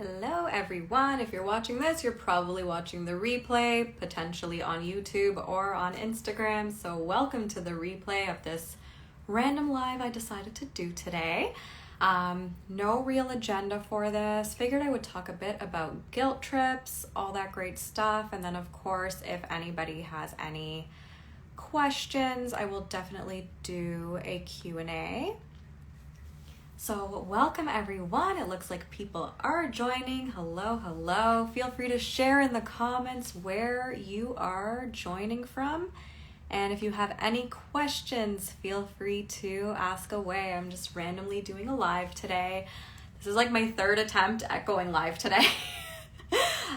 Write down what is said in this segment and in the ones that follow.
Hello everyone. If you're watching this, you're probably watching the replay, potentially on YouTube or on Instagram. So welcome to the replay of this random live I decided to do today. No real agenda for this. Figured I would talk a bit about guilt trips, all that great stuff. And then of course, if anybody has any questions, I will definitely do a Q&A. So welcome everyone. It looks like people are joining. Hello. Feel free to share in the comments where you are joining from. And if you have any questions, feel free to ask away. I'm just randomly doing a live today. This is like my third attempt at going live today.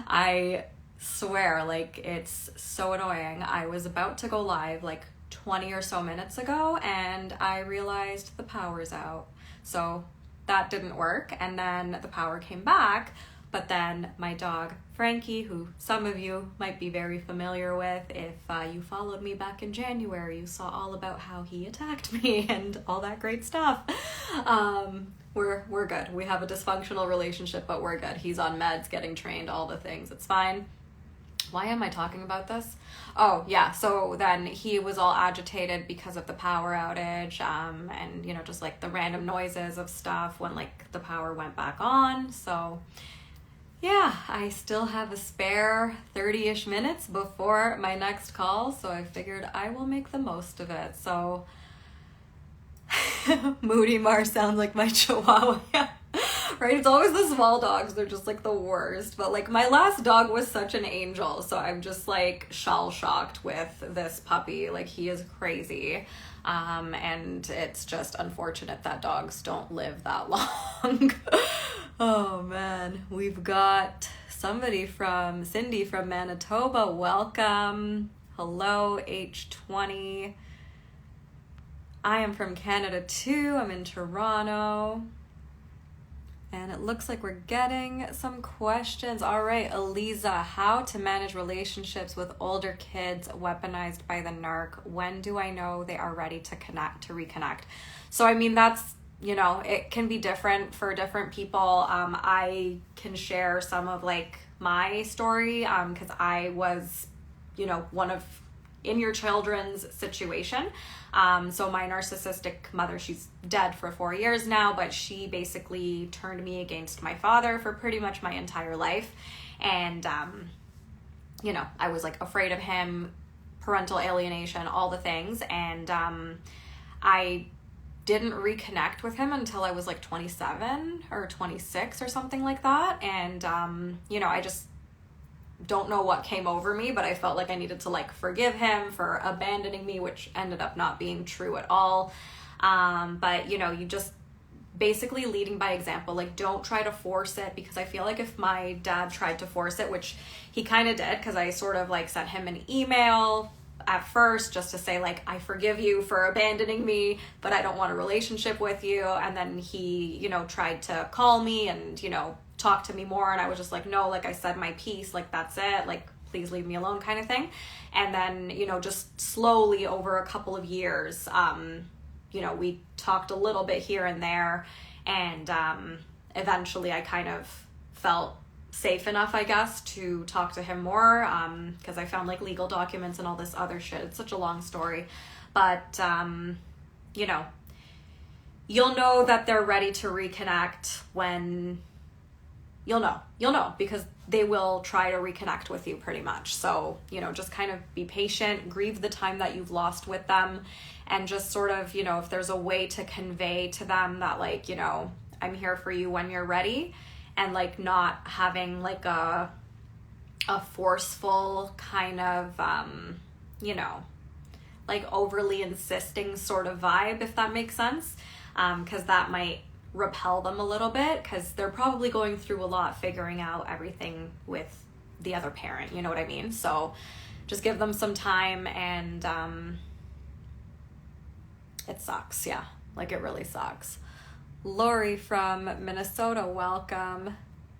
I swear, like, it's so annoying. I was about to go live like 20 or so minutes ago and I realized the power's out. So that didn't work, and then the power came back, but then my dog Frankie, who some of you might be very familiar with, if you followed me back in January, you saw all about how he attacked me and all that great stuff. We're good. We have a dysfunctional relationship, but we're good. He's on meds, getting trained, all the things. It's fine. Why am I talking about this? Oh, yeah. So then he was all agitated because of the power outage, and, you know, just like the random noises of stuff when like the power went back on. So yeah, I still have a spare 30-ish minutes before my next call. So I figured I will make the most of it. So Moody Mar sounds like my chihuahua. Right? It's always the small dogs. They're just like the worst. But like my last dog was such an angel. So I'm just like shell shocked with this puppy. Like he is crazy. And it's just unfortunate that dogs don't live that long. Oh man. We've got Cindy from Manitoba. Welcome. Hello, H20. I am from Canada too. I'm in Toronto. And it looks like we're getting some questions. All right, Eliza, how to manage relationships with older kids weaponized by the narc? When do I know they are ready to reconnect? So, I mean, that's, you know, it can be different for different people. I can share some of like my story because I was, you know, in your children's situation. So my narcissistic mother, she's dead for 4 years now, but she basically turned me against my father for pretty much my entire life. And, you know, I was like afraid of him, parental alienation, all the things. And I didn't reconnect with him until I was like 27 or 26 or something like that. And, you know, I just don't know what came over me, but I felt like I needed to like forgive him for abandoning me, which ended up not being true at all. But you know, you just basically leading by example, like don't try to force it, because I feel like if my dad tried to force it, which he kind of did, because I sort of like sent him an email at first just to say like, I forgive you for abandoning me, but I don't want a relationship with you. And then he, you know, tried to call me and, you know, talk to me more, and I was just like, no, like I said my piece, like that's it, like please leave me alone kind of thing. And then, you know, just slowly over a couple of years, you know, we talked a little bit here and there, and eventually I kind of felt safe enough, I guess, to talk to him more, because I found like legal documents and all this other shit. It's such a long story, but you know, you'll know that they're ready to reconnect when you'll know, because they will try to reconnect with you pretty much. So, you know, just kind of be patient, grieve the time that you've lost with them, and just sort of, you know, if there's a way to convey to them that like, you know, I'm here for you when you're ready, and like not having like a forceful kind of, you know, like overly insisting sort of vibe, if that makes sense. 'Cause that might repel them a little bit, because they're probably going through a lot figuring out everything with the other parent, you know what I mean? So just give them some time, and it sucks. Yeah, like it really sucks. Lori from Minnesota, welcome.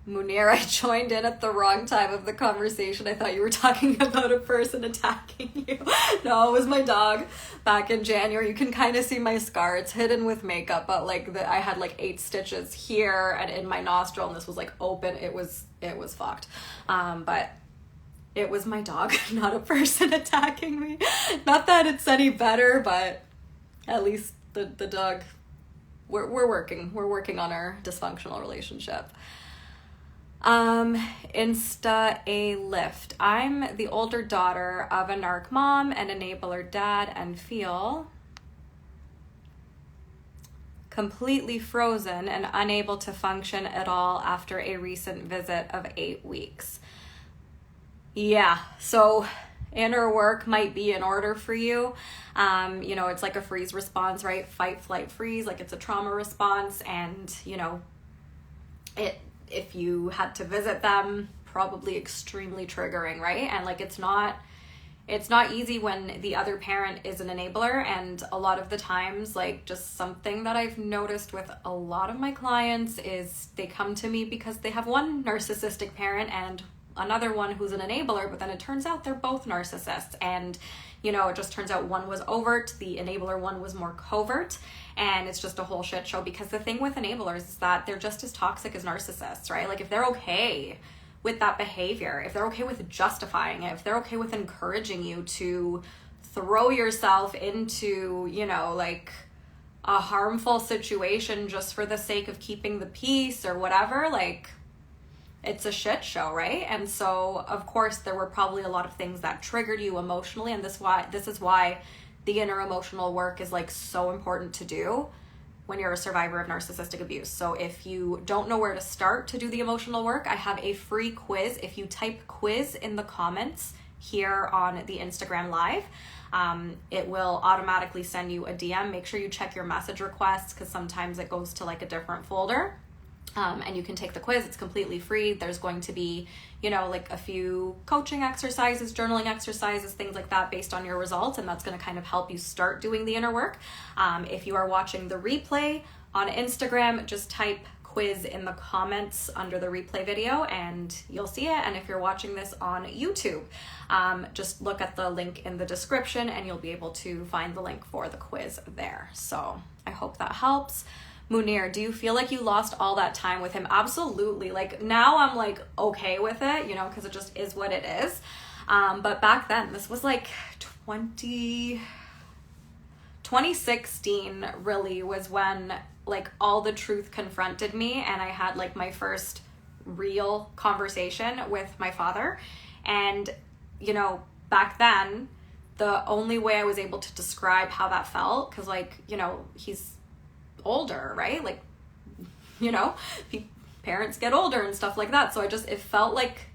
Munir, I joined in at the wrong time of the conversation. I thought you were talking about a person attacking you. No, it was my dog back in January. You can kind of see my scar. It's hidden with makeup, but like I had like 8 stitches here and in my nostril, and this was like open. It was fucked. But it was my dog, not a person attacking me. Not that it's any better, but at least the dog, we're working on our dysfunctional relationship. Insta a lift. I'm the older daughter of a narc mom and enabler dad and feel completely frozen and unable to function at all after a recent visit of 8 weeks. Yeah, so inner work might be in order for you. You know, it's like a freeze response, right? Fight, flight, freeze, like it's a trauma response, and you know, if you had to visit them, probably extremely triggering, right? And like it's not easy when the other parent is an enabler, and a lot of the times, like just something that I've noticed with a lot of my clients is they come to me because they have one narcissistic parent and another one who's an enabler, but then it turns out they're both narcissists, and you know, it just turns out one was overt, the enabler one was more covert, and it's just a whole shit show. Because the thing with enablers is that they're just as toxic as narcissists, right? Like if they're okay with that behavior, if they're okay with justifying it, if they're okay with encouraging you to throw yourself into, you know, like a harmful situation just for the sake of keeping the peace or whatever, like it's a shit show, right? And so of course there were probably a lot of things that triggered you emotionally, and this is why the inner emotional work is like so important to do when you're a survivor of narcissistic abuse. So if you don't know where to start to do the emotional work, I have a free quiz. If you type quiz in the comments here on the Instagram live, it will automatically send you a DM. Make sure you check your message requests, because sometimes it goes to like a different folder. And you can take the quiz. It's completely free. There's going to be, you know, like a few coaching exercises, journaling exercises, things like that based on your results. And that's going to kind of help you start doing the inner work. If you are watching the replay on Instagram, just type quiz in the comments under the replay video and you'll see it. And if you're watching this on YouTube, just look at the link in the description and you'll be able to find the link for the quiz there. So I hope that helps. Munir, do you feel like you lost all that time with him? Absolutely. Like now I'm like okay with it, you know, because it just is what it is. But back then, this was like 2016 really was when like all the truth confronted me, and I had like my first real conversation with my father. And, you know, back then, the only way I was able to describe how that felt, because like, you know, he's older, right? Like, you know, parents get older and stuff like that. So it felt like,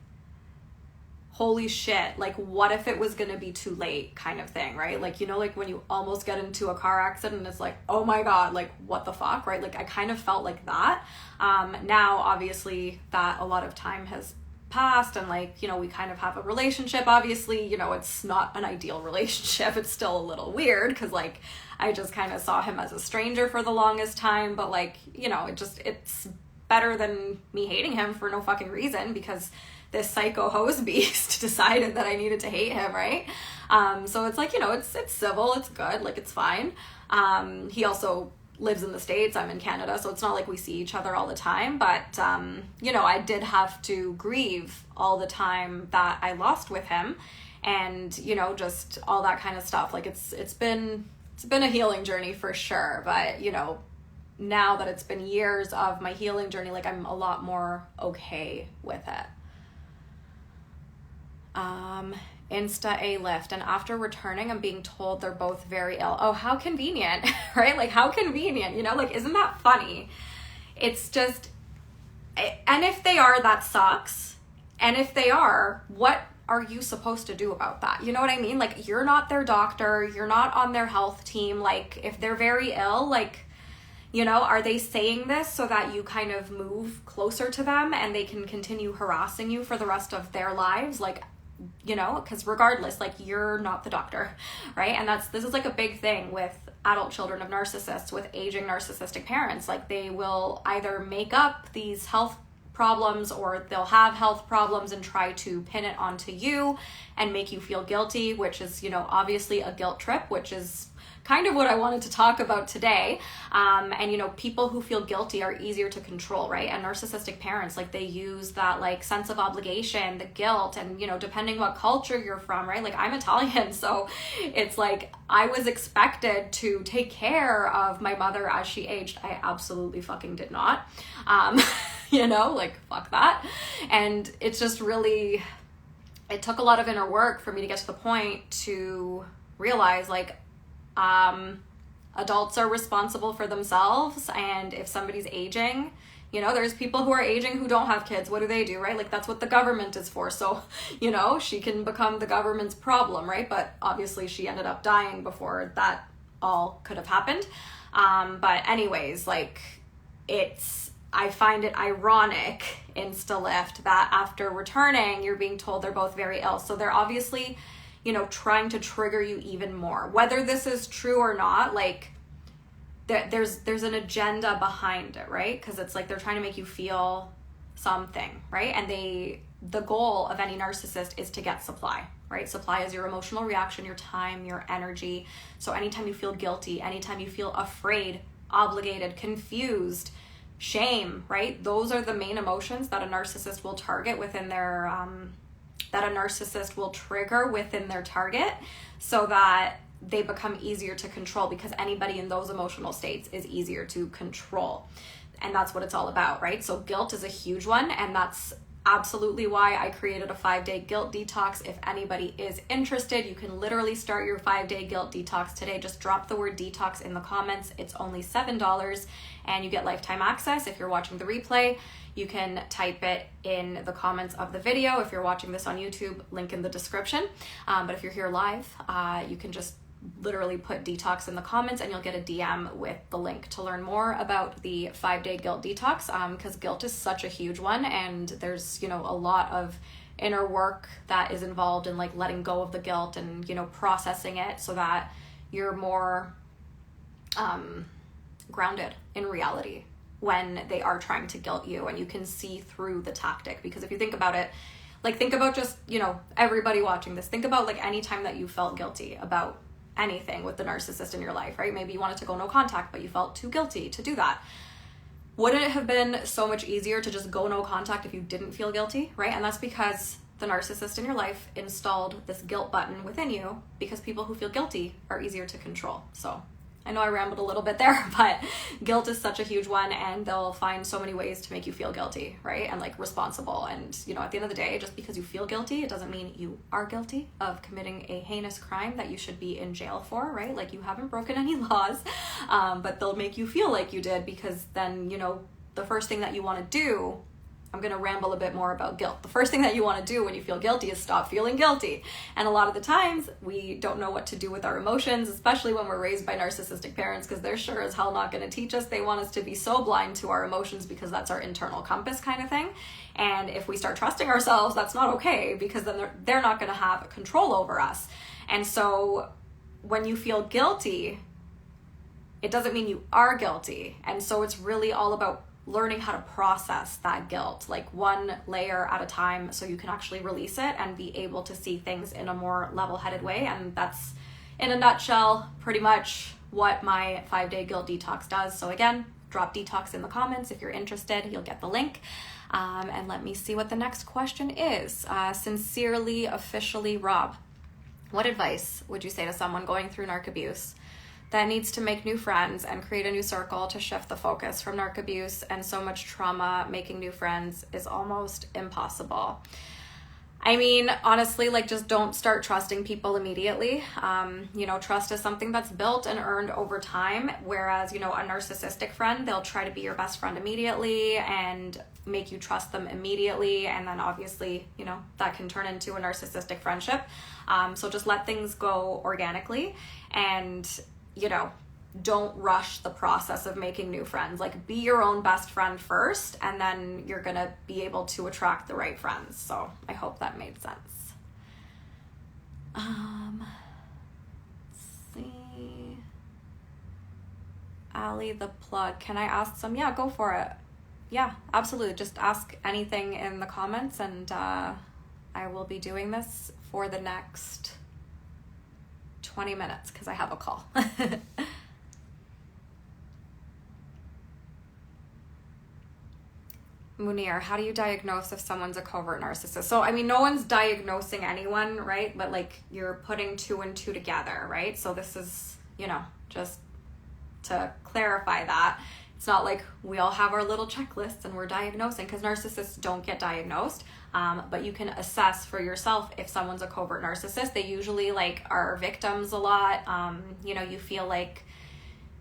holy shit, like what if it was gonna be too late kind of thing, right? Like, you know, like when you almost get into a car accident and it's like, oh my God, like what the fuck, right? Like I kind of felt like that. Now, obviously that a lot of time has passed and like, you know, we kind of have a relationship. Obviously, you know, it's not an ideal relationship. It's still a little weird because like I just kind of saw him as a stranger for the longest time, but like, you know, it's better than me hating him for no fucking reason, because this psycho hose beast decided that I needed to hate him, right? So it's like, you know, it's civil, it's good, like it's fine. He also lives in the States, I'm in Canada, so it's not like we see each other all the time, but you know, I did have to grieve all the time that I lost with him, and you know, just all that kind of stuff. Like it's been a healing journey for sure, but you know, now that it's been years of my healing journey, like I'm a lot more okay with it. Insta a lift, and after returning I'm being told they're both very ill. Oh, how convenient, right? Like how convenient, you know, like isn't that funny? It's just, and if they are, that sucks. And if they are, what are you supposed to do about that? You know what I mean? Like you're not their doctor, you're not on their health team. Like if they're very ill, like, you know, are they saying this so that you kind of move closer to them and they can continue harassing you for the rest of their lives? Like, you know, because regardless, like you're not the doctor, right? And this is like a big thing with adult children of narcissists, with aging narcissistic parents. Like they will either make up these health problems, or they'll have health problems and try to pin it onto you and make you feel guilty, which is, obviously a guilt trip, which is kind of what I wanted to talk about today. And people who feel guilty are easier to control, right? And narcissistic parents, like, they use that like sense of obligation, the guilt, and depending what culture you're from, right? Like, I'm Italian, so it's like I was expected to take care of my mother as she aged. I absolutely fucking did not. Like, fuck that. And it's just really, it took a lot of inner work for me to get to the point to realize, like, adults are responsible for themselves, and if somebody's aging, there's people who are aging who don't have kids. What do, right? Like, that's what the government is for. So, she can become the government's problem, right? But obviously she ended up dying before that all could have happened. But anyways, like, I find it ironic in Lift that after returning, you're being told they're both very ill. So they're obviously trying to trigger you even more. Whether this is true or not, like, there's an agenda behind it, right? Because it's like they're trying to make you feel something, right? And the goal of any narcissist is to get supply, right? Supply is your emotional reaction, your time, your energy. So anytime you feel guilty, anytime you feel afraid, obligated, confused, shame, right? Those are the main emotions that a narcissist will target within their that a narcissist will trigger within their target, so that they become easier to control, because anybody in those emotional states is easier to control. And that's what it's all about, right? So guilt is a huge one, and that's absolutely why I created a 5-day guilt detox. If anybody is interested, you can literally start your 5-day guilt detox today. Just drop the word detox in the comments. It's only $7 and you get lifetime access. If you're watching the replay, you can type it in the comments of the video. If you're watching this on YouTube, link in the description. But if you're here live, you can just literally put detox in the comments and you'll get a DM with the link to learn more about the 5-day guilt detox, because guilt is such a huge one, and there's a lot of inner work that is involved in like letting go of the guilt and processing it so that you're more grounded in reality when they are trying to guilt you, and you can see through the tactic. Because if you think about it, like, think about just everybody watching this, think about like any time that you felt guilty about anything with the narcissist in your life, right? Maybe you wanted to go no contact, but you felt too guilty to do that. Wouldn't it have been so much easier to just go no contact if you didn't feel guilty, right? And that's because the narcissist in your life installed this guilt button within you, because people who feel guilty are easier to control. So I know I rambled a little bit there, but guilt is such a huge one, and they'll find so many ways to make you feel guilty, right? And like responsible. And at the end of the day, just because you feel guilty, it doesn't mean you are guilty of committing a heinous crime that you should be in jail for, right? Like, you haven't broken any laws, but they'll make you feel like you did, because then, the first thing that you want to do, I'm going to ramble a bit more about guilt. The first thing that you want to do when you feel guilty is stop feeling guilty. And a lot of the times we don't know what to do with our emotions, especially when we're raised by narcissistic parents, because they're sure as hell not going to teach us. They want us to be so blind to our emotions because that's our internal compass kind of thing. And if we start trusting ourselves, that's not okay, because then they're not going to have control over us. And so when you feel guilty, it doesn't mean you are guilty. And so it's really all about learning how to process that guilt, like one layer at a time, so you can actually release it and be able to see things in a more level-headed way. And that's, in a nutshell, pretty much what my 5-day guilt detox does. So again, drop detox in the comments if you're interested. You'll get the link. And let me see what the next question is. Sincerely, officially, Rob. What advice would you say to someone going through narc abuse that needs to make new friends and create a new circle to shift the focus from narc abuse and so much trauma? Making new friends is almost impossible. I mean, honestly, like, just don't start trusting people immediately. Trust is something that's built and earned over time, whereas, a narcissistic friend, they'll try to be your best friend immediately and make you trust them immediately. And then obviously, that can turn into a narcissistic friendship. So just let things go organically, and don't rush the process of making new friends. Like, be your own best friend first, and then you're gonna be able to attract the right friends. So I hope that made sense. Let's see. Ali the plug. Can I ask some? Yeah, go for it. yeah, absolutely. Just ask anything in the comments, and I will be doing this for the next 20 minutes because I have a call. Munir, how do you diagnose if someone's a covert narcissist? So, I mean, no one's diagnosing anyone, right? But like, you're putting 2 and 2 together, right? So this is, you know, just to clarify that. It's not like we all have our little checklists and we're diagnosing, because narcissists don't get diagnosed. But you can assess for yourself if someone's a covert narcissist. They usually like are victims a lot. You know, you feel like,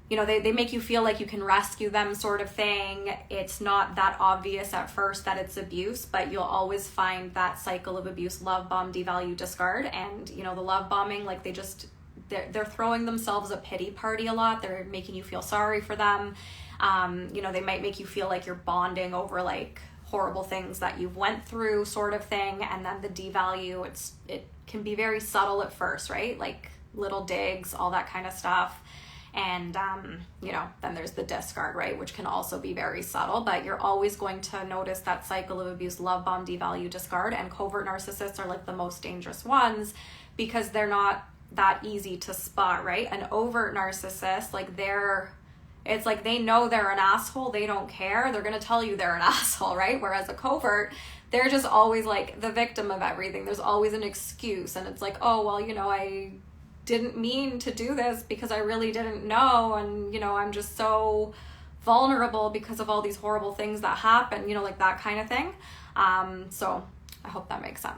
you know, they make you feel like you can rescue them, sort of thing. It's not that obvious at first that it's abuse, but you'll always find that cycle of abuse: love bomb, devalue, discard. And, you know, the love bombing, like they're throwing themselves a pity party a lot. They're making you feel sorry for them. You know, they might make you feel like you're bonding over like horrible things that you've went through, sort of thing. And then the devalue, it can be very subtle at first, right? Like little digs, all that kind of stuff. And, you know, then there's the discard, right? Which can also be very subtle, but you're always going to notice that cycle of abuse: love bomb, devalue, discard. And covert narcissists are like the most dangerous ones because they're not that easy to spot, right? An overt narcissist, like it's like they know they're an asshole. They don't care. They're going to tell you they're an asshole, right? Whereas a covert, they're just always like the victim of everything. There's always an excuse. And it's like, oh, well, you know, I didn't mean to do this because I really didn't know. And, you know, I'm just so vulnerable because of all these horrible things that happen, you know, like that kind of thing. So I hope that makes sense.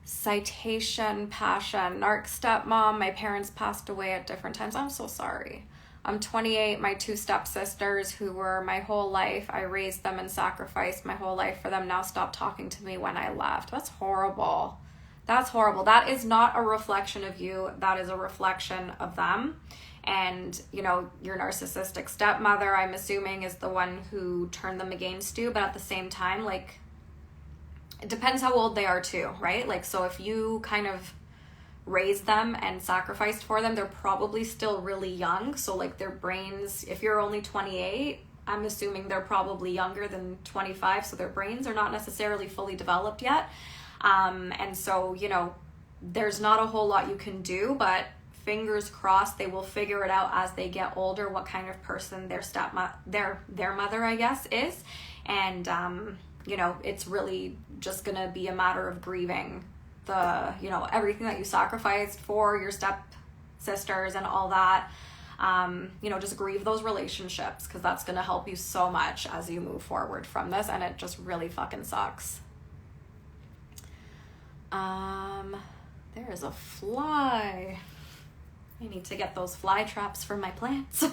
Citation, passion, narc stepmom. My parents passed away at different times. I'm so sorry. I'm 28. My 2 stepsisters, who were my whole life, I raised them and sacrificed my whole life for them, now stopped talking to me when I left. That's horrible. That's horrible. That is not a reflection of you. That is a reflection of them. And, you know, your narcissistic stepmother, I'm assuming, is the one who turned them against you. But at the same time, like, it depends how old they are too, right? Like, so if you kind of raised them and sacrificed for them, they're probably still really young. So like their brains, if you're only 28, I'm assuming they're probably younger than 25. So their brains are not necessarily fully developed yet. And so, you know, there's not a whole lot you can do, but fingers crossed they will figure it out as they get older, what kind of person their mother, I guess, is. And, you know, it's really just going to be a matter of grieving the, you know, everything that you sacrificed for your step sisters and all that. You know, just grieve those relationships, because that's going to help you so much as you move forward from this. And it just really fucking sucks. There is a fly. I need to get those fly traps for my plants.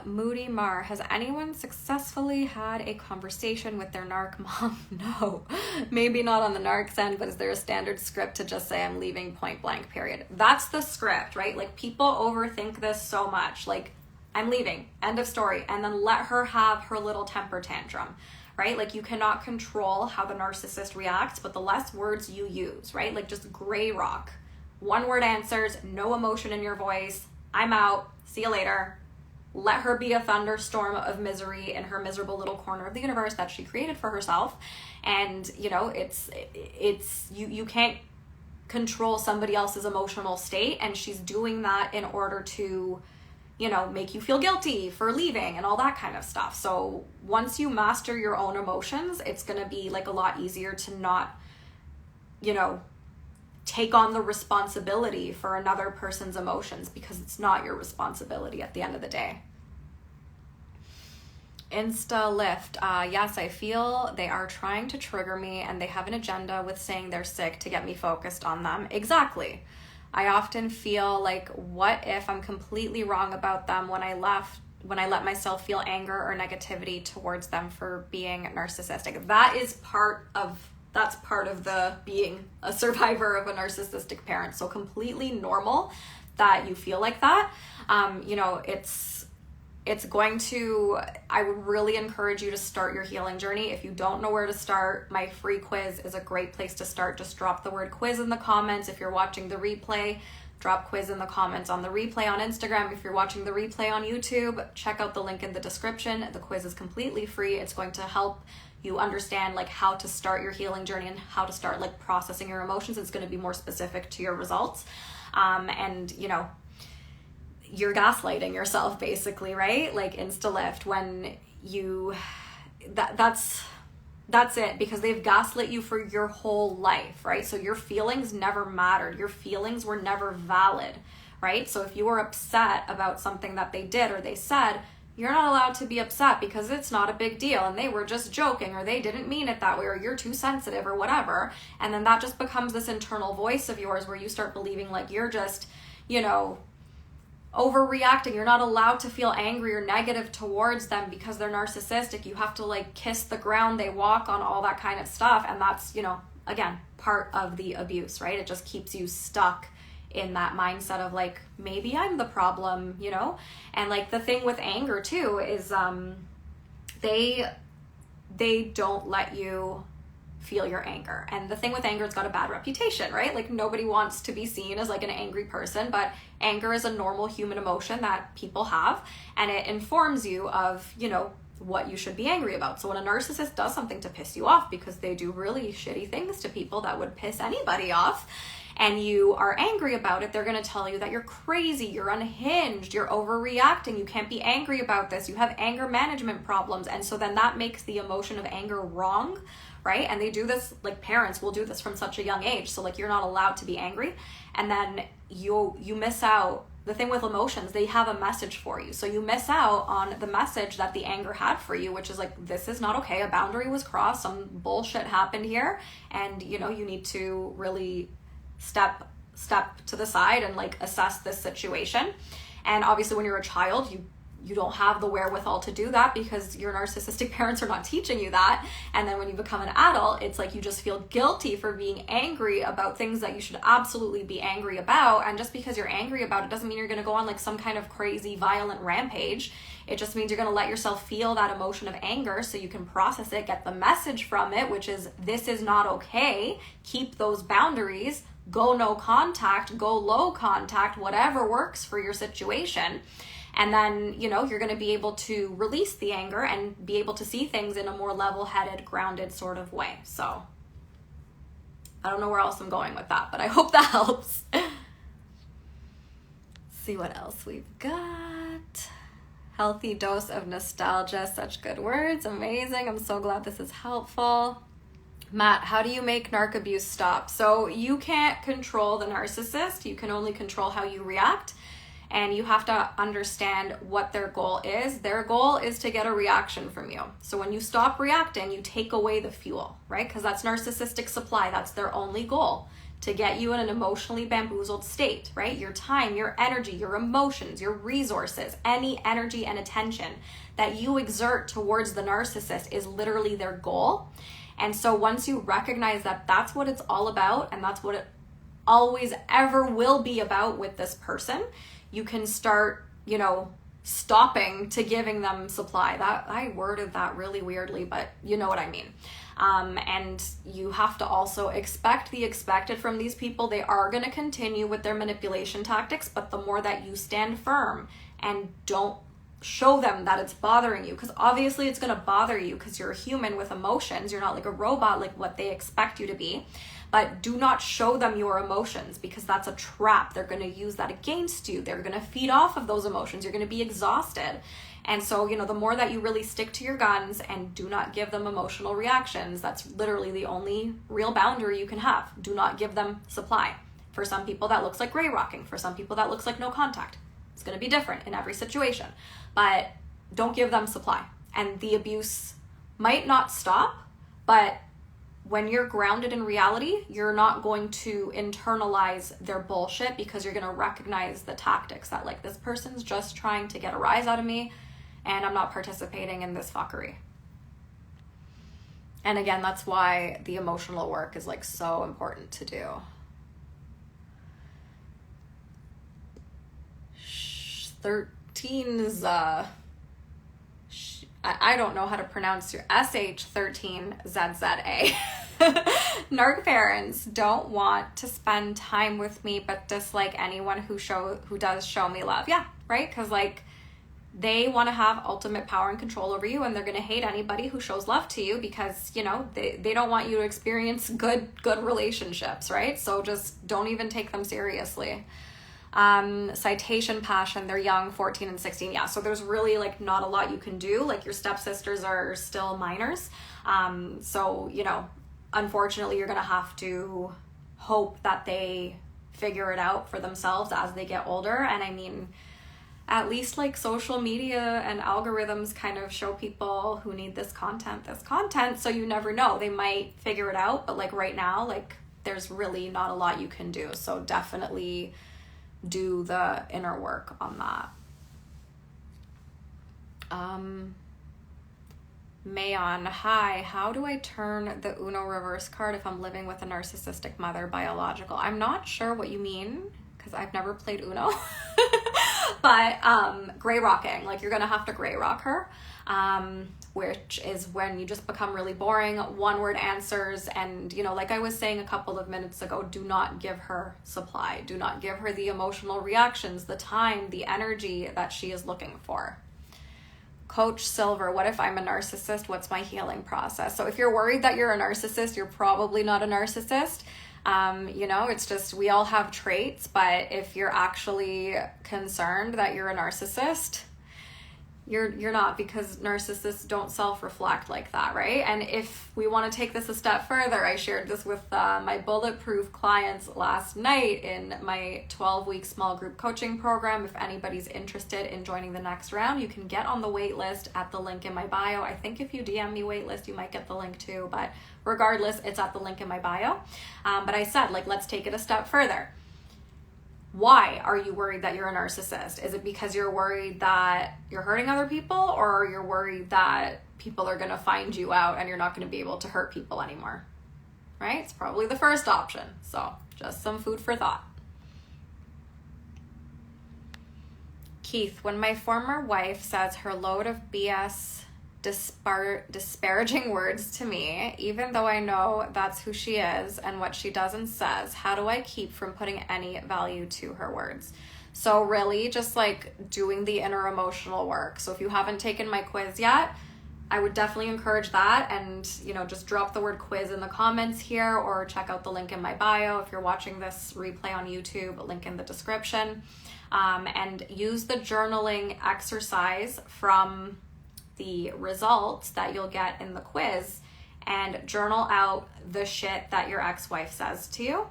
Moody Mar, has anyone successfully had a conversation with their narc mom? No, maybe not on the narc's end, but is there a standard script to just say I'm leaving point blank, period? That's the script, right? Like, people overthink this so much. Like, I'm leaving, end of story. And then let her have her little temper tantrum, right? Like, you cannot control how the narcissist reacts, but the less words you use, right? Like, just gray rock. 1-word answers, no emotion in your voice. I'm out. See you later. Let her be a thunderstorm of misery in her miserable little corner of the universe that she created for herself. And, you know, it's you can't control somebody else's emotional state, and she's doing that in order to, you know, make you feel guilty for leaving and all that kind of stuff. So once you master your own emotions, it's going to be like a lot easier to not, you know, take on the responsibility for another person's emotions, because it's not your responsibility at the end of the day. Insta lift. Yes, I feel they are trying to trigger me, and they have an agenda with saying they're sick to get me focused on them. Exactly. I often feel like, what if I'm completely wrong about them when I let myself feel anger or negativity towards them for being narcissistic? That's part of the being a survivor of a narcissistic parent. So completely normal that you feel like that. You know, I would really encourage you to start your healing journey. If you don't know where to start, my free quiz is a great place to start. Just drop the word quiz in the comments. If you're watching the replay, drop quiz in the comments on the replay on Instagram. If you're watching the replay on YouTube, check out the link in the description. The quiz is completely free. It's going to help you understand like how to start your healing journey and how to start like processing your emotions. It's going to be more specific to your results. And you know, you're gaslighting yourself basically, right? Like insta-lift when you, that's it, because they've gaslit you for your whole life, right? So your feelings never mattered. Your feelings were never valid, right? So if you were upset about something that they did or they said, you're not allowed to be upset because it's not a big deal and they were just joking or they didn't mean it that way or you're too sensitive or whatever. And then that just becomes this internal voice of yours where you start believing like you're just, you know, overreacting. You're not allowed to feel angry or negative towards them because they're narcissistic. You have to like kiss the ground they walk on, all that kind of stuff. And that's, you know, again, part of the abuse, right? It just keeps you stuck in that mindset of like, maybe I'm the problem, you know? And like the thing with anger too is they don't let you feel your anger. And the thing with anger, it's got a bad reputation, right? Like nobody wants to be seen as like an angry person, but anger is a normal human emotion that people have, and it informs you of, you know, what you should be angry about. So when a narcissist does something to piss you off, because they do really shitty things to people that would piss anybody off, and you are angry about it, they're going to tell you that you're crazy, you're unhinged, you're overreacting, you can't be angry about this, you have anger management problems. And so then that makes the emotion of anger wrong, right? And they do this, like parents will do this from such a young age. So like you're not allowed to be angry, and then you miss out. The thing with emotions, they have a message for you. So you miss out on the message that the anger had for you, which is like, this is not okay. A boundary was crossed. Some bullshit happened here. And, you know, you need to really step to the side and like assess this situation. And obviously when you're a child, you don't have the wherewithal to do that because your narcissistic parents are not teaching you that. And then when you become an adult, it's like you just feel guilty for being angry about things that you should absolutely be angry about. And just because you're angry about it doesn't mean you're going to go on like some kind of crazy violent rampage. It just means you're going to let yourself feel that emotion of anger so you can process it, get the message from it, which is, this is not okay. Keep those boundaries. Go no contact, go low contact, whatever works for your situation. And then, you know, you're going to be able to release the anger and be able to see things in a more level-headed, grounded sort of way. So I don't know where else I'm going with that, but I hope that helps. See what else we've got. Healthy dose of nostalgia. Such good words. Amazing. I'm so glad this is helpful. Matt, how do you make narc abuse stop? So you can't control the narcissist. You can only control how you react. And you have to understand what their goal is. Their goal is to get a reaction from you. So when you stop reacting, you take away the fuel, right? Because that's narcissistic supply. That's their only goal, to get you in an emotionally bamboozled state, right? Your time, your energy, your emotions, your resources, any energy and attention that you exert towards the narcissist is literally their goal. And so once you recognize that that's what it's all about, and that's what it always ever will be about with this person, you can start, you know, stopping to giving them supply. That I worded that really weirdly, but you know what I mean. And you have to also expect the expected from these people. They are going to continue with their manipulation tactics, but the more that you stand firm and don't show them that it's bothering you, because obviously it's going to bother you because you're a human with emotions. You're not like a robot like what they expect you to be. But do not show them your emotions, because that's a trap. They're going to use that against you. They're going to feed off of those emotions. You're going to be exhausted. And so, you know, the more that you really stick to your guns and do not give them emotional reactions, that's literally the only real boundary you can have. Do not give them supply. For some people, that looks like gray rocking. For some people, that looks like no contact. It's going to be different in every situation. But don't give them supply. And the abuse might not stop, but when you're grounded in reality, you're not going to internalize their bullshit, because you're going to recognize the tactics that like, this person's just trying to get a rise out of me and I'm not participating in this fuckery. And again, that's why the emotional work is like so important to do. 13's I don't know how to pronounce your SH13ZZA. Narc parents don't want to spend time with me but dislike anyone who does show me love. Yeah, right? Because like they want to have ultimate power and control over you, and they're going to hate anybody who shows love to you because, you know, they don't want you to experience good relationships, right? So just don't even take them seriously. Citation passion, they're young, 14 and 16. Yeah, so there's really like not a lot you can do. Like your stepsisters are still minors. So, you know, unfortunately you're going to have to hope that they figure it out for themselves as they get older. And I mean, at least like social media and algorithms kind of show people who need this content. So you never know, they might figure it out. But like right now, like there's really not a lot you can do. So definitely do the inner work on that. Mayon, hi, how do I turn the Uno reverse card if I'm living with a narcissistic mother, biological? I'm not sure what you mean because I've never played Uno. But gray rocking, like you're gonna have to gray rock her, which is when you just become really boring, one word answers. And, you know, like I was saying a couple of minutes ago, do not give her supply. Do not give her the emotional reactions, the time, the energy that she is looking for. Coach Silver, what if I'm a narcissist? What's my healing process? So if you're worried that you're a narcissist, you're probably not a narcissist. You know, it's just, we all have traits, but if you're actually concerned that you're a narcissist, you're not, because narcissists don't self-reflect like that, right? And if we want to take this a step further, I shared this with my bulletproof clients last night in my 12-week small group coaching program. If anybody's interested in joining the next round, you can get on the wait list at the link in my bio. I think if you DM me wait list, you might get the link too, but regardless, it's at the link in my bio. But I said, like, let's take it a step further. Why are you worried that you're a narcissist? Is it because you're worried that you're hurting other people, or you're worried that people are going to find you out and you're not going to be able to hurt people anymore? Right? It's probably the first option. So just some food for thought. Keith, when my former wife says her load of BS disparaging words to me, even though I know that's who she is and what she does and says, how do I keep from putting any value to her words? So really just like doing the inner emotional work. So if you haven't taken my quiz yet, I would definitely encourage that, and, you know, just drop the word quiz in the comments here, or check out the link in my bio. If you're watching this replay on YouTube, link in the description, and use the journaling exercise from the results that you'll get in the quiz, and journal out the shit that your ex-wife says to you,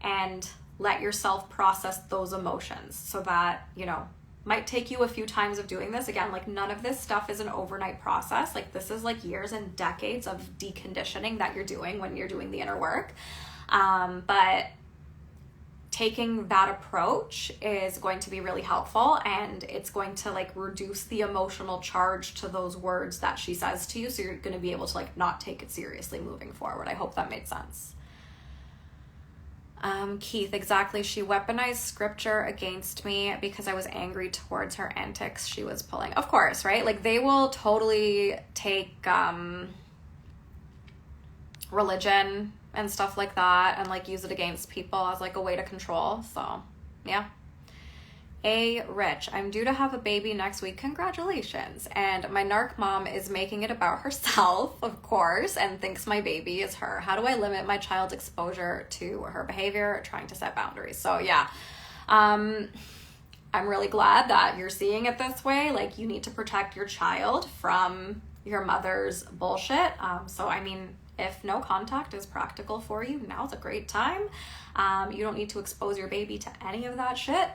and let yourself process those emotions. So that, you know, might take you a few times of doing this. Again, like none of this stuff is an overnight process. Like this is like years and decades of deconditioning that you're doing when you're doing the inner work. But taking that approach is going to be really helpful, and it's going to like reduce the emotional charge to those words that she says to you, so you're going to be able to like not take it seriously moving forward. I hope that made sense. Keith, exactly. She weaponized scripture against me because I was angry towards her antics she was pulling. Of course, right? Like they will totally take religion and stuff like that and like use it against people as like a way to control. So yeah. Rich, I'm due to have a baby next week. Congratulations. And my narc mom is making it about herself, of course, and thinks my baby is her. How do I limit my child's exposure to her behavior, trying to set boundaries? So yeah, I'm really glad that you're seeing it this way. Like you need to protect your child from your mother's bullshit. So I mean, if no contact is practical for you, now's a great time. You don't need to expose your baby to any of that shit.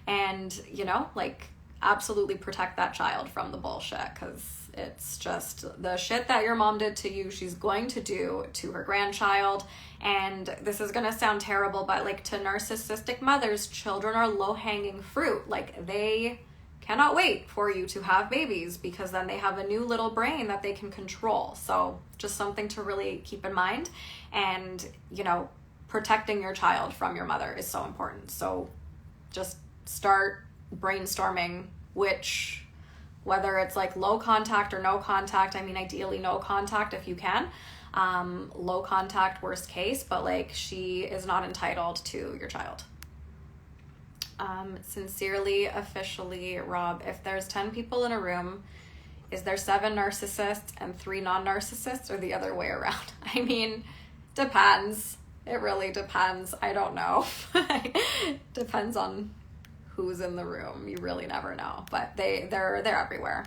And, you know, like absolutely protect that child from the bullshit, because it's just the shit that your mom did to you, she's going to do to her grandchild. And this is going to sound terrible, but like to narcissistic mothers, children are low-hanging fruit. Like they cannot wait for you to have babies, because then they have a new little brain that they can control. So just something to really keep in mind. And, you know, protecting your child from your mother is so important. So just start brainstorming whether it's like low contact or no contact. I mean, ideally no contact if you can. low contact, worst case, but like she is not entitled to your child. Sincerely, officially, Rob, if there's 10 people in a room, is there 7 narcissists and 3 non-narcissists, or the other way around? I mean, depends. It really depends. I don't know. Depends on who's in the room. You really never know, but they're everywhere.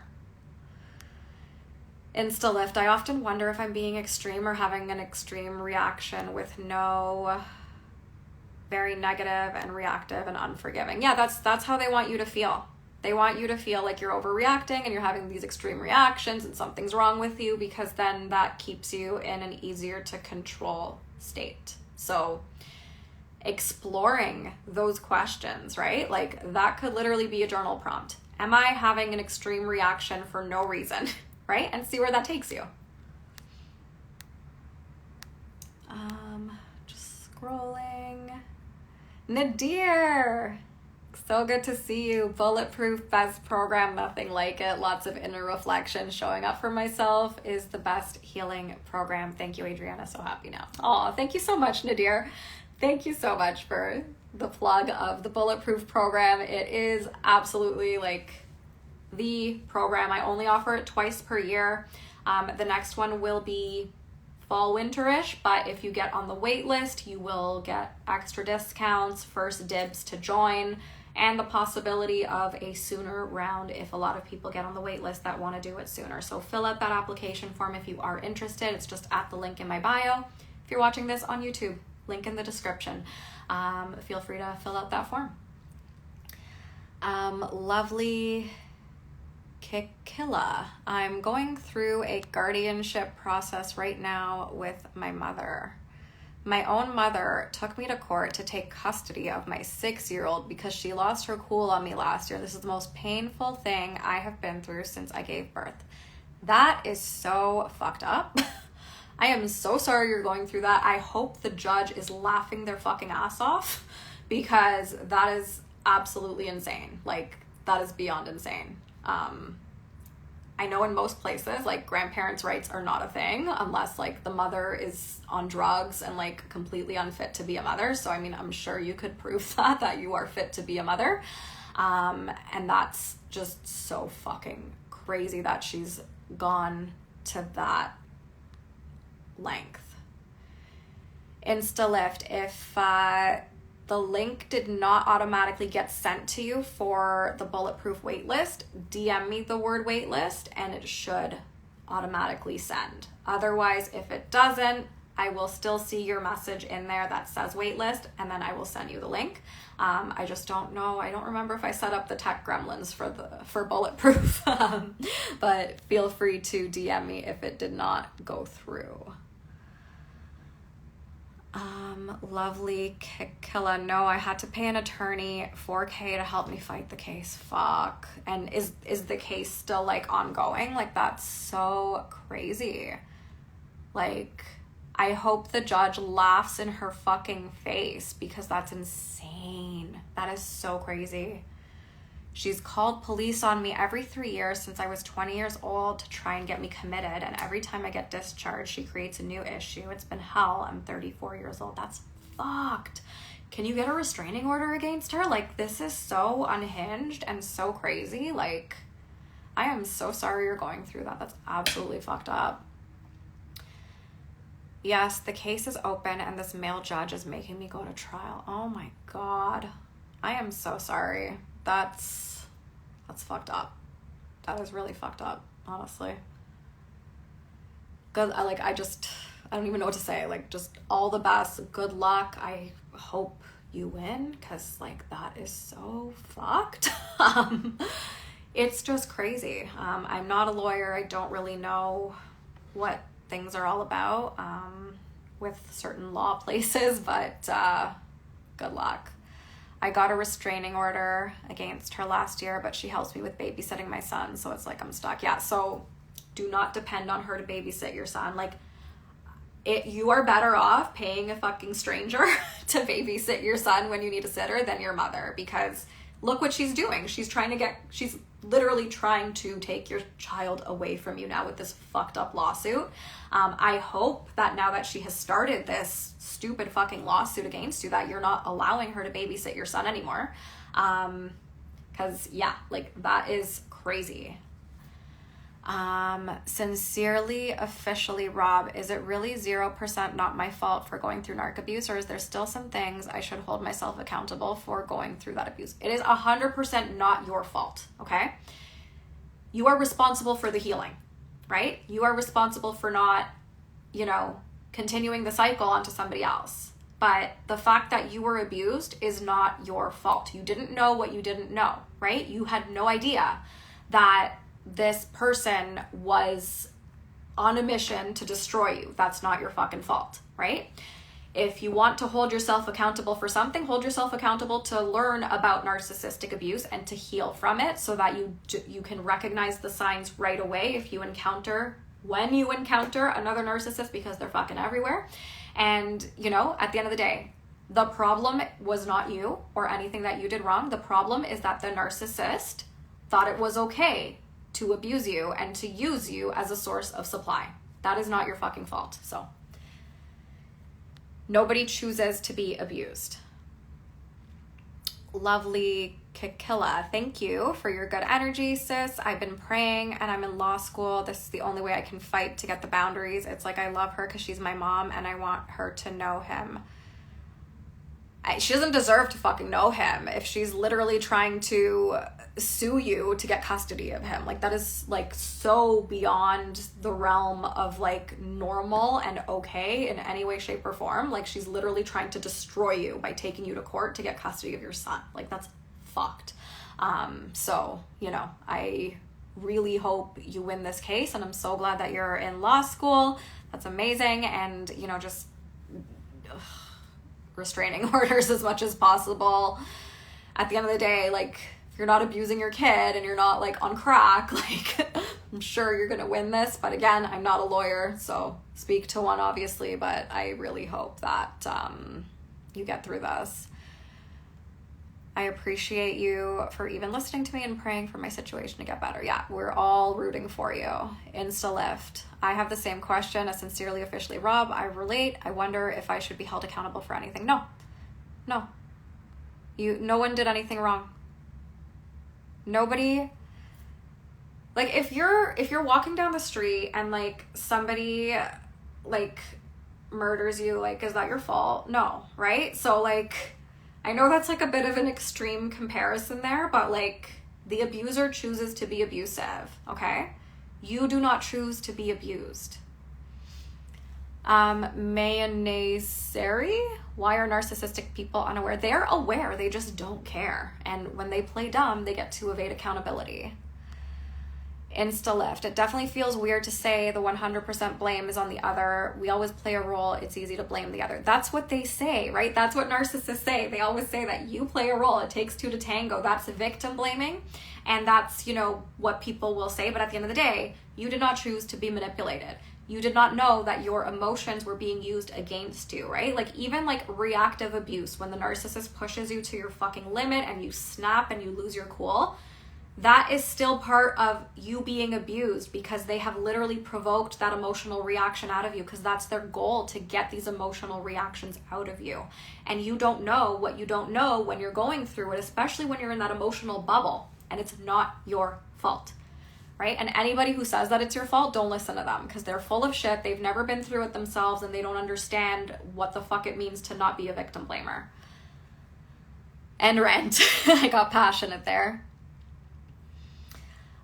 Insta lift. I often wonder if I'm being extreme or having an extreme reaction with no, very negative and reactive and unforgiving. Yeah, that's how they want you to feel. They want you to feel like you're overreacting and you're having these extreme reactions and something's wrong with you, because then that keeps you in an easier to control state. So exploring those questions, right? Like that could literally be a journal prompt. Am I having an extreme reaction for no reason? Right? And see where that takes you. Just scrolling. Nadir, so good to see you. Bulletproof, best program, nothing like it. Lots of inner reflection. Showing up for myself is the best healing program. Thank you, Adriana. So happy now. Oh, thank you so much, Nadir. Thank you so much for the plug of the Bulletproof program. It is absolutely like the program. I only offer it twice per year. The next one will be fall winterish, but if you get on the wait list, you will get extra discounts, first dibs to join, and the possibility of a sooner round if a lot of people get on the wait list that want to do it sooner. So fill out that application form if you are interested. It's just at the link in my bio. If you're watching this on YouTube, link in the description. Feel free to fill out that form. Lovely Kikilla. I'm going through a guardianship process right now with my mother. My own mother took me to court to take custody of my 6-year-old because she lost her cool on me last year. This is the most painful thing I have been through since I gave birth. That is so fucked up. I am so sorry you're going through that. I hope the judge is laughing their fucking ass off, because that is absolutely insane. Like, that is beyond insane. I know in most places, like, grandparents' rights are not a thing unless, like, the mother is on drugs and, like, completely unfit to be a mother. So, I mean, I'm sure you could prove that you are fit to be a mother. And that's just so fucking crazy that she's gone to that length. InstaLift, if the link did not automatically get sent to you for the Bulletproof waitlist, DM me the word waitlist and it should automatically send. Otherwise, if it doesn't, I will still see your message in there that says waitlist, and then I will send you the link. I just don't know. I don't remember if I set up the tech gremlins for Bulletproof, but feel free to DM me if it did not go through. Lovely Killa. No, I had to pay an attorney $4,000 to help me fight the case. Fuck. And is the case still like ongoing? Like, that's so crazy. Like, I hope the judge laughs in her fucking face, because that's insane. That is so crazy. She's called police on me every 3 years since I was 20 years old to try and get me committed. And every time I get discharged, she creates a new issue. It's been hell. I'm 34 years old. That's fucked. Can you get a restraining order against her? Like, this is so unhinged and so crazy. Like, I am so sorry you're going through that. That's absolutely fucked up. Yes, the case is open and this male judge is making me go to trial. Oh my God. I am so sorry. That's fucked up. That is really fucked up, honestly. Good. I don't even know what to say. Like, just all the best. Good luck. I hope you win, because like, that is so fucked. It's just crazy. I'm not a lawyer. I don't really know what things are all about with certain law places, but good luck. I got a restraining order against her last year, but she helps me with babysitting my son, so it's like I'm stuck. Yeah, so do not depend on her to babysit your son. Like, you are better off paying a fucking stranger to babysit your son when you need a sitter than your mother, because look what she's doing. She's literally trying to take your child away from you now with this fucked up lawsuit. I hope that now that she has started this stupid fucking lawsuit against you, that you're not allowing her to babysit your son anymore. Because yeah, like that is crazy. Sincerely, officially, Rob, is it really 0% not my fault for going through narc abuse, or is there still some things I should hold myself accountable for going through that abuse? It is 100% not your fault, okay? You are responsible for the healing, right? You are responsible for not, you know, continuing the cycle onto somebody else. But the fact that you were abused is not your fault. You didn't know what you didn't know, right? You had no idea that this person was on a mission to destroy you. That's not your fucking fault, right? If you want to hold yourself accountable for something, hold yourself accountable to learn about narcissistic abuse and to heal from it, so that you can recognize the signs right away when you encounter another narcissist, because they're fucking everywhere. And, you know, at the end of the day, the problem was not you or anything that you did wrong. The problem is that the narcissist thought it was okay to abuse you and to use you as a source of supply. That is not your fucking fault. So nobody chooses to be abused. Lovely Kikilla, thank you for your good energy, sis. I've been praying and I'm in law school. This is the only way I can fight to get the boundaries. It's like I love her because she's my mom and I want her to know him. She doesn't deserve to fucking know him if she's literally trying to sue you to get custody of him. Like, that is like so beyond the realm of like normal and okay in any way, shape, or form. Like, she's literally trying to destroy you by taking you to court to get custody of your son. Like, that's fucked. So, you know, I really hope you win this case, and I'm so glad that you're in law school. That's amazing. And, you know, just restraining orders as much as possible. At the end of the day, like, if you're not abusing your kid and you're not like on crack, like, I'm sure you're gonna win this. But again, I'm not a lawyer, so speak to one obviously, but I really hope that you get through this. I appreciate you for even listening to me and praying for my situation to get better. Yeah, we're all rooting for you. Insta lift. I have the same question as Sincerely Officially Rob. I relate. I wonder if I should be held accountable for anything. No. No one did anything wrong. Nobody. Like, if you're walking down the street and like somebody like murders you, like, is that your fault? No, right? So like, I know that's like a bit of an extreme comparison there, but like, the abuser chooses to be abusive, okay? You do not choose to be abused. Mayonnaiseri, why are narcissistic people unaware? They're aware, they just don't care. And when they play dumb, they get to evade accountability. Insta lift. It definitely feels weird to say the 100% blame is on the other. We always play a role. It's easy to blame the other. That's what they say, right? That's what narcissists say. They always say that you play a role. It takes two to tango. That's victim blaming. And that's, you know, what people will say. But at the end of the day, you did not choose to be manipulated. You did not know that your emotions were being used against you, right? Like, even like reactive abuse, when the narcissist pushes you to your fucking limit and you snap and you lose your cool, that is still part of you being abused, because they have literally provoked that emotional reaction out of you, because that's their goal, to get these emotional reactions out of you. And you don't know what you don't know when you're going through it, especially when you're in that emotional bubble, and it's not your fault, right? And anybody who says that it's your fault, don't listen to them, because they're full of shit. They've never been through it themselves, and they don't understand what the fuck it means to not be a victim blamer. And rent. I got passionate there.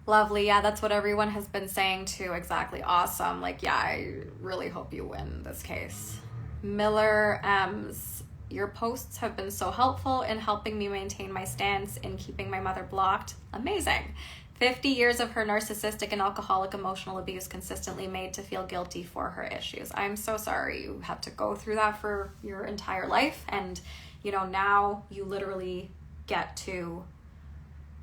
Lovely. Yeah, that's what everyone has been saying too. Exactly. Awesome. Like, yeah, I really hope you win this case. Miller M's, your posts have been so helpful in helping me maintain my stance in keeping my mother blocked. Amazing. 50 years of her narcissistic and alcoholic emotional abuse consistently made to feel guilty for her issues. I'm so sorry you had to go through that for your entire life. And, you know, now you literally get to,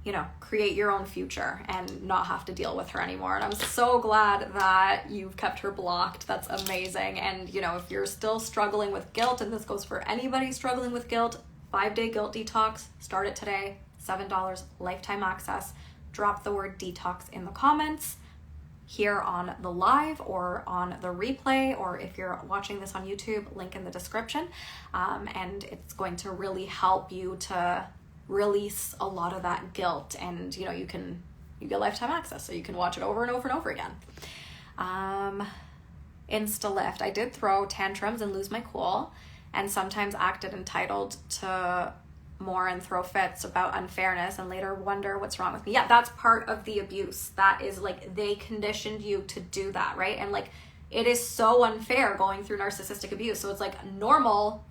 you know, create your own future and not have to deal with her anymore. And I'm so glad that you've kept her blocked. That's amazing. And, you know, if you're still struggling with guilt, and this goes for anybody struggling with guilt, 5-day guilt detox, start it today, $7, lifetime access. drop the word detox in the comments here on the live or on the replay, or if you're watching this on YouTube, link in the description. And it's going to really help you to release a lot of that guilt, and you get lifetime access, so you can watch it over and over and over again. Insta lift. I did throw tantrums and lose my cool, and sometimes acted entitled to more and throw fits about unfairness and later wonder what's wrong with me. Yeah, that's part of the abuse. That is like, they conditioned you to do that, right? And like, it is so unfair going through narcissistic abuse. So it's like a normal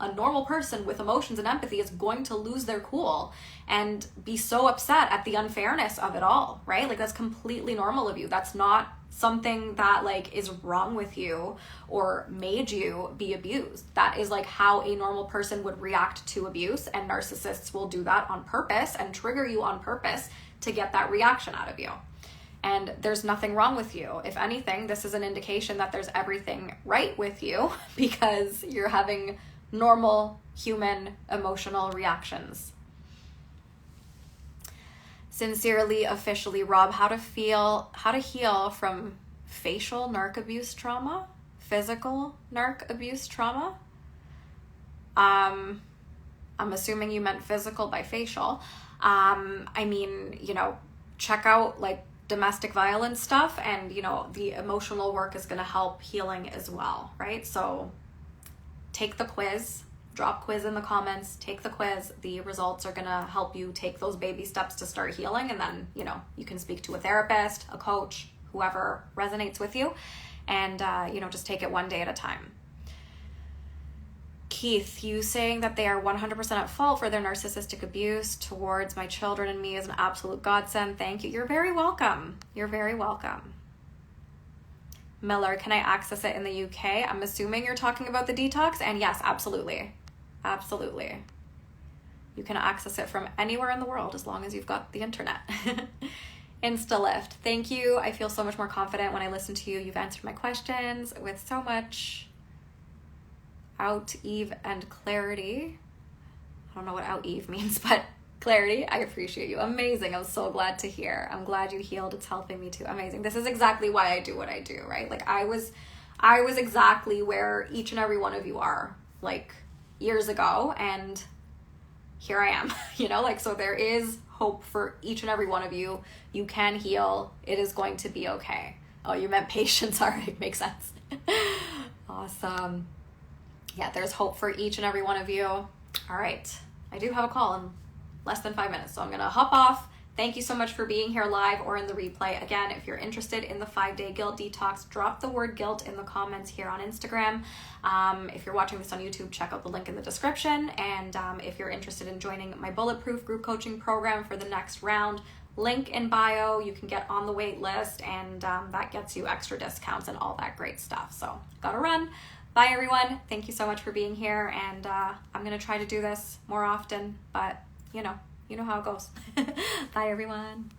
person with emotions and empathy is going to lose their cool and be so upset at the unfairness of it all, right? Like, that's completely normal of you. That's not something that like is wrong with you or made you be abused. That is like how a normal person would react to abuse, and narcissists will do that on purpose and trigger you on purpose to get that reaction out of you. And there's nothing wrong with you. If anything, this is an indication that there's everything right with you, because you're having normal human emotional reactions. Sincerely, officially, Rob, how to heal from facial narc abuse trauma, physical narc abuse trauma. I'm assuming you meant physical by facial. I mean, check out like domestic violence stuff, and the emotional work is going to help healing as well, right? So take the quiz, drop quiz in the comments, take the quiz. The results are going to help you take those baby steps to start healing, and then you can speak to a therapist, a coach, whoever resonates with you, and just take it one day at a time. Keith, you saying that they are 100% at fault for their narcissistic abuse towards my children and me is an absolute godsend. Thank you. You're very welcome. You're very welcome. Miller, can I access it in the UK? I'm assuming you're talking about the detox, and yes, absolutely. Absolutely. You can access it from anywhere in the world as long as you've got the internet. InstaLift. Thank you. I feel so much more confident when I listen to you. You've answered my questions with so much out-eve and clarity. I don't know what out-eve means, but clarity. I appreciate you. Amazing. I'm so glad to hear. I'm glad you healed. It's helping me too. Amazing. This is exactly why I do what I do, right? Like I was exactly where each and every one of you are, like years ago, and here I am, so there is hope for each and every one of you. You can heal. It is going to be okay. Oh, you meant patience. All right. Makes sense. Awesome. Yeah, there's hope for each and every one of you. All right. I do have a call in less than 5 minutes, so I'm going to hop off. Thank you so much for being here live or in the replay. Again, if you're interested in the 5-day guilt detox, drop the word guilt in the comments here on Instagram. If you're watching this on YouTube, check out the link in the description. And if you're interested in joining my Bulletproof group coaching program for the next round, link in bio. You can get on the wait list, and that gets you extra discounts and all that great stuff. So gotta run. Bye everyone. Thank you so much for being here. And I'm going to try to do this more often, but you know how it goes. Bye everyone.